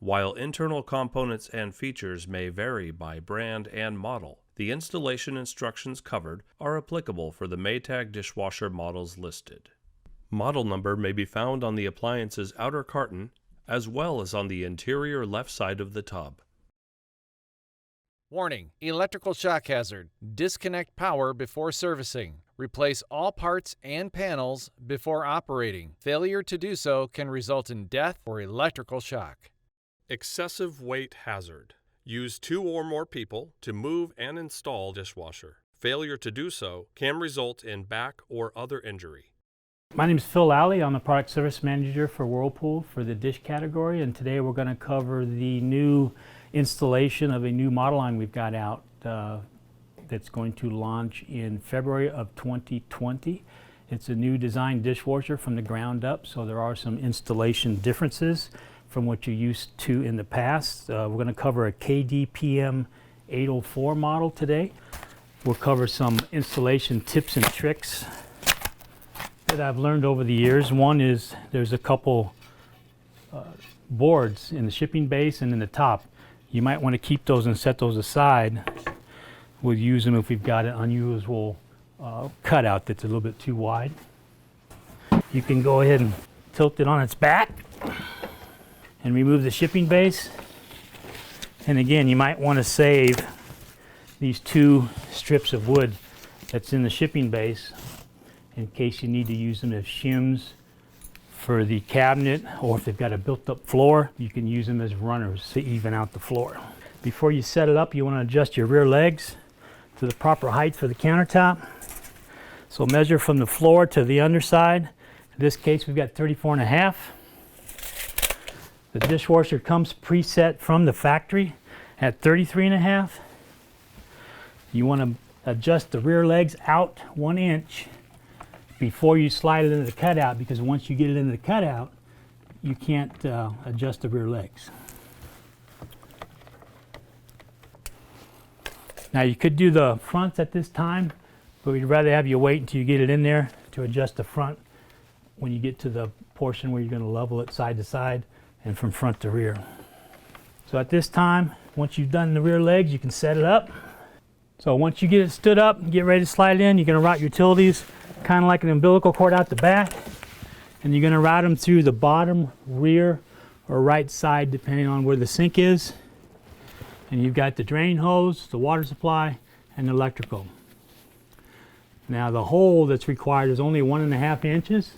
While internal components and features may vary by brand and model, the installation instructions covered are applicable for the Maytag dishwasher models listed. Model number may be found on the appliance's outer carton as well as on the interior left side of the tub. Warning: electrical shock hazard. Disconnect power before servicing. Replace all parts and panels before operating. Failure to do so can result in death or electrical shock. Excessive weight hazard. Use 2 or more people to move and install dishwasher. Failure to do so can result in back or other injury. My name is Phil Lally. I'm the Product Service Manager for Whirlpool for the dish category, and today we're going to cover the new installation of a new model line we've got out that's going to launch in February of 2020. It's a new design dishwasher from the ground up, so there are some installation differences from what you're used to in the past. We're going to cover a KDPM 804 model today. We'll cover some installation tips and tricks that I've learned over the years. One is there's a couple boards in the shipping base and in the top. You might want to keep those and set those aside. We'll use them if we've got an unusual cutout that's a little bit too wide. You can go ahead and tilt it on its back and remove the shipping base. And again, you might want to save these 2 strips of wood that's in the shipping base in case you need to use them as shims for the cabinet, or if they've got a built-up floor, you can use them as runners to even out the floor. Before you set it up, you want to adjust your rear legs to the proper height for the countertop. So measure from the floor to the underside. In this case, we've got 34.5. The dishwasher comes preset from the factory at 33.5. You want to adjust the rear legs out 1 inch before you slide it into the cutout, because once you get it into the cutout, you can't adjust the rear legs. Now you could do the fronts at this time, but we'd rather have you wait until you get it in there to adjust the front when you get to the portion where you're going to level it side to side and from front to rear. So at this time, once you've done the rear legs, you can set it up. So once you get it stood up and get ready to slide it in, you're going to route utilities kind of like an umbilical cord out the back, and you're going to route them through the bottom, rear, or right side depending on where the sink is. And you've got the drain hose, the water supply, and the electrical. Now the hole that's required is only 1.5 inches.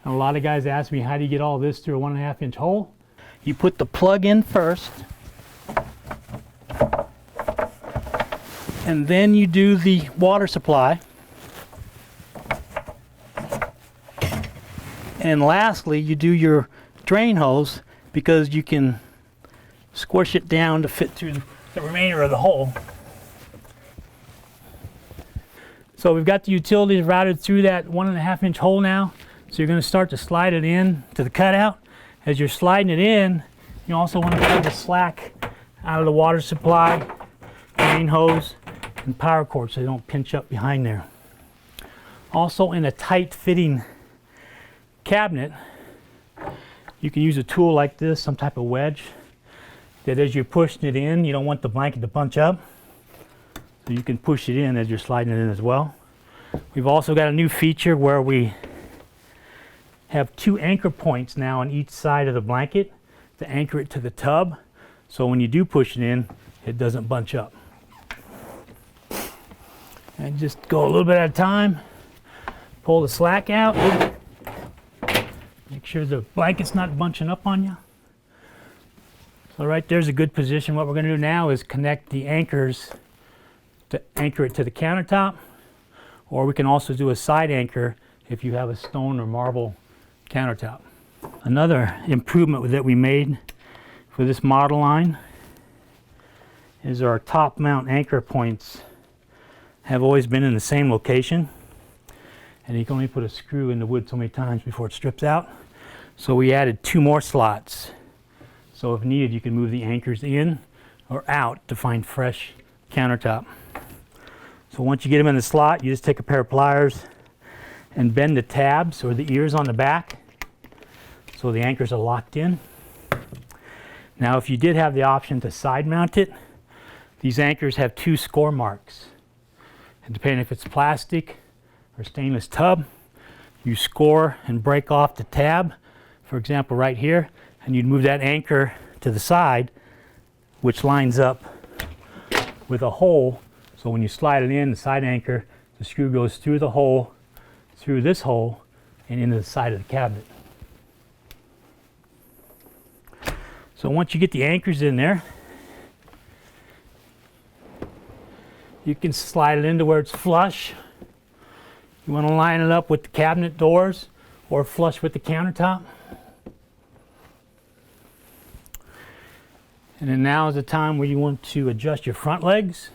And a lot of guys ask me, how do you get all this through a 1.5 inch hole? You put the plug in first, and then you do the water supply. And lastly, you do your drain hose, because you can squish it down to fit through the remainder of the hole. So we've got the utilities routed through that 1.5 inch hole now. So you're going to start to slide it in to the cutout. As you're sliding it in, you also want to pull the slack out of the water supply, drain hose, and power cord so they don't pinch up behind there. Also, in a tight fitting cabinet, you can use a tool like this, some type of wedge, that as you're pushing it in, you don't want the blanket to bunch up, so you can push it in as you're sliding it in as well. We've also got a new feature where we have 2 anchor points now on each side of the blanket to anchor it to the tub, so when you do push it in, it doesn't bunch up. And just go a little bit at a time, pull the slack out. Make sure the blanket's not bunching up on you. So right there's a good position. What we're going to do now is connect the anchors to anchor it to the countertop, or we can also do a side anchor if you have a stone or marble countertop. Another improvement that we made for this model line is our top mount anchor points have always been in the same location, and you can only put a screw in the wood so many times before it strips out. So we added 2 more slots, so if needed you can move the anchors in or out to find fresh countertop. So once you get them in the slot, you just take a pair of pliers and bend the tabs or the ears on the back so the anchors are locked in. Now if you did have the option to side mount it, these anchors have 2 score marks. And depending if it's plastic or stainless tub, you score and break off the tab, for example right here, and you'd move that anchor to the side, which lines up with a hole. So when you slide it in, the side anchor, the screw goes through the hole, through this hole, and into the side of the cabinet. So once you get the anchors in there, you can slide it into where it's flush. You want to line it up with the cabinet doors or flush with the countertop. And then now is the time where you want to adjust your front legs.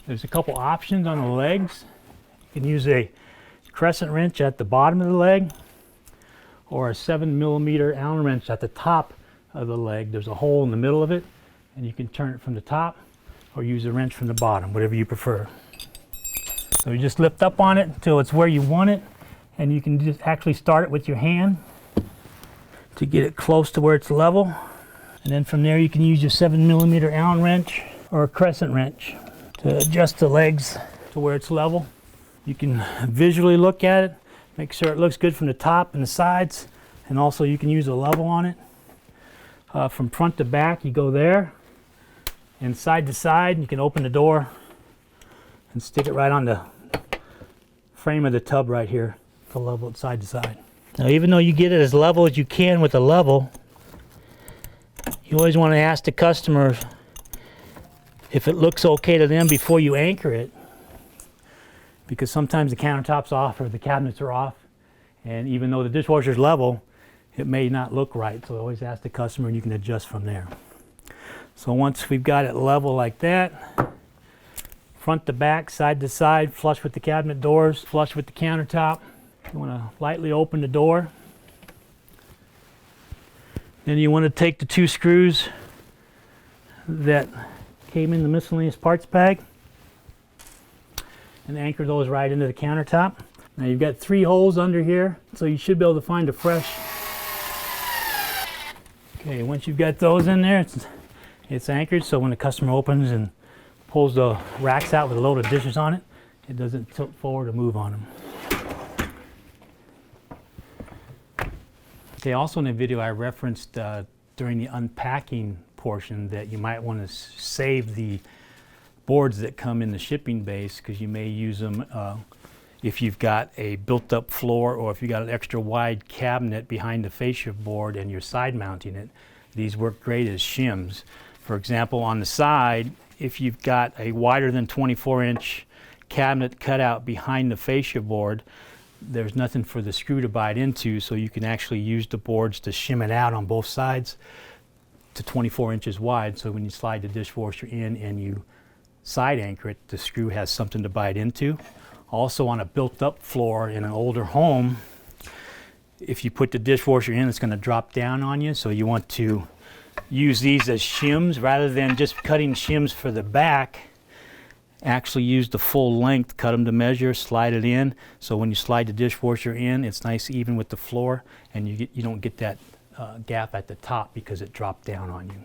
There's a couple options on the legs. You can use a crescent wrench at the bottom of the leg or a 7mm Allen wrench at the top of the leg. There's a hole in the middle of it, and you can turn it from the top or use a wrench from the bottom, whatever you prefer. So you just lift up on it until it's where you want it, and you can just actually start it with your hand to get it close to where it's level. And then from there you can use your 7mm Allen wrench or a crescent wrench to adjust the legs to where it's level. You can visually look at it, make sure it looks good from the top and the sides, and also you can use a level on it. From front to back you go there, and side to side you can open the door and stick it right on the frame of the tub right here to level it side to side. Now even though you get it as level as you can with a level, you always want to ask the customer if it looks okay to them before you anchor it, because sometimes the countertop's off or the cabinets are off, and even though the dishwasher's level, it may not look right. So always ask the customer and you can adjust from there. So once we've got it level like that, front to back, side to side, flush with the cabinet doors, flush with the countertop, you want to lightly open the door. Then you want to take the 2 screws that came in the miscellaneous parts bag and anchor those right into the countertop. Now you've got 3 holes under here, so you should be able to find a fresh. Okay, once you've got those in there, it's anchored, so when the customer opens and pulls the racks out with a load of dishes on it, it doesn't tilt forward or move on them. Okay, also in the video I referenced during the unpacking portion that you might want to save the boards that come in the shipping base, because you may use them if you've got a built-up floor or if you've got an extra wide cabinet behind the fascia board and you're side mounting it. These work great as shims. For example, on the side, if you've got a wider than 24-inch cabinet cut out behind the fascia board, there's nothing for the screw to bite into, so you can actually use the boards to shim it out on both sides to 24 inches wide, so when you slide the dishwasher in and you side anchor it, the screw has something to bite into. Also on a built-up floor in an older home, if you put the dishwasher in, it's going to drop down on you, so you want to use these as shims rather than just cutting shims for the back. Actually use the full length, cut them to measure, slide it in, so when you slide the dishwasher in, it's nice even with the floor, and you don't get that gap at the top because it dropped down on you.